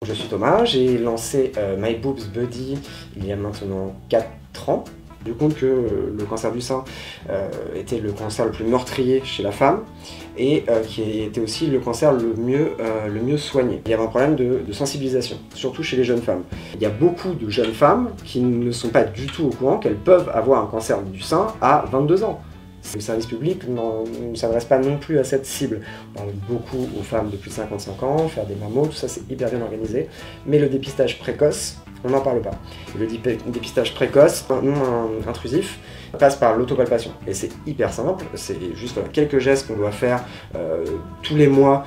Je suis Thomas, j'ai lancé My Boobs Buddy il y a maintenant 4 ans. Du compte que le cancer du sein était le cancer le plus meurtrier chez la femme et qui était aussi le cancer le mieux soigné. Il y avait un problème de sensibilisation, surtout chez les jeunes femmes. Il y a beaucoup de jeunes femmes qui ne sont pas du tout au courant qu'elles peuvent avoir un cancer du sein à 22 ans. Le service public ne s'adresse pas non plus à cette cible. On parle beaucoup aux femmes de plus de 55 ans, faire des mammos, tout ça c'est hyper bien organisé. Mais le dépistage précoce, on n'en parle pas. Le dépistage précoce, non intrusif, passe par l'autopalpation. Et c'est hyper simple, c'est juste quelques gestes qu'on doit faire tous les mois.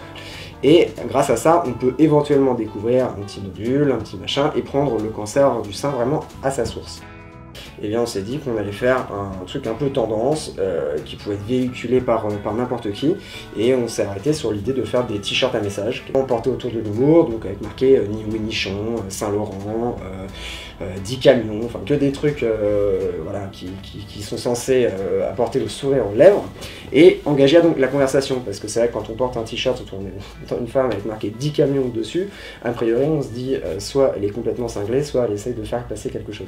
Et grâce à ça, on peut éventuellement découvrir un petit nodule, un petit machin, et prendre le cancer du sein vraiment à sa source. Et bien on s'est dit qu'on allait faire un truc un peu tendance, qui pouvait être véhiculé par n'importe qui, et on s'est arrêté sur l'idée de faire des t-shirts à message, portés autour de l'humour, donc avec marqué ni oui nichon, Saint-Laurent, 10 camions, enfin que des trucs voilà, qui sont censés apporter le sourire aux lèvres, et engager donc la conversation, parce que c'est vrai que quand on porte un t-shirt autour d'une femme avec marqué 10 camions dessus, a priori on se dit soit elle est complètement cinglée, soit elle essaye de faire passer quelque chose.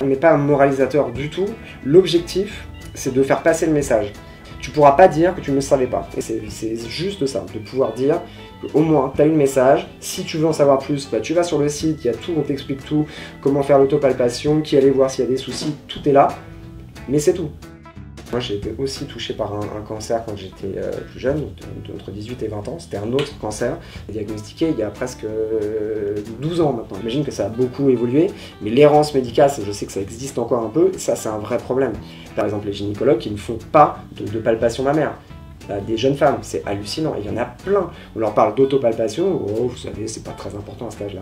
On n'est pas un moralisateur du tout, l'objectif c'est de faire passer le message. Tu pourras pas dire que tu ne le savais pas, et c'est juste ça, de pouvoir dire qu'au moins tu as eu le message. Si tu veux en savoir plus, bah, tu vas sur le site, il y a tout, on t'explique tout, comment faire l'autopalpation, qui aller voir s'il y a des soucis, tout est là, mais c'est tout. Moi j'ai été aussi touché par un cancer quand j'étais plus jeune, entre 18 et 20 ans, c'était un autre cancer, diagnostiqué il y a presque 12 ans maintenant. J'imagine que ça a beaucoup évolué, mais l'errance médicale, je sais que ça existe encore un peu, et ça c'est un vrai problème. Par exemple les gynécologues qui ne font pas de palpation mammaire. Des jeunes femmes, c'est hallucinant, il y en a plein. On leur parle d'autopalpation, oh vous savez c'est pas très important à cet âge-là.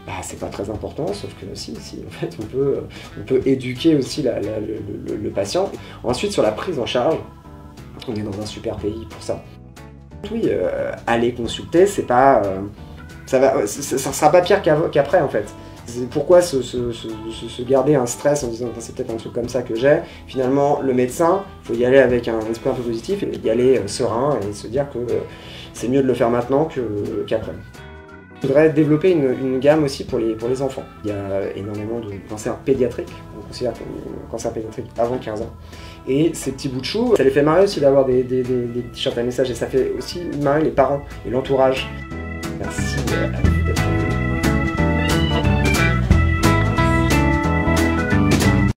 Bah, c'est pas très important, sauf que si en fait on peut éduquer aussi le patient. Ensuite sur la prise en charge, on est dans un super pays pour ça. Oui, aller consulter, c'est pas, ça sera pas pire qu'après en fait. Pourquoi se garder un stress en disant c'est peut-être un truc comme ça que j'ai. Finalement le médecin, il faut y aller avec un esprit un peu positif et y aller serein et se dire que c'est mieux de le faire maintenant qu'après. Je voudrais développer une gamme aussi pour les enfants. Il y a énormément de cancers pédiatriques, on considère comme cancer pédiatrique avant 15 ans. Et ces petits bouts de chou, ça les fait marrer aussi d'avoir des t-shirts à message, et ça fait aussi marrer les parents et l'entourage. Merci.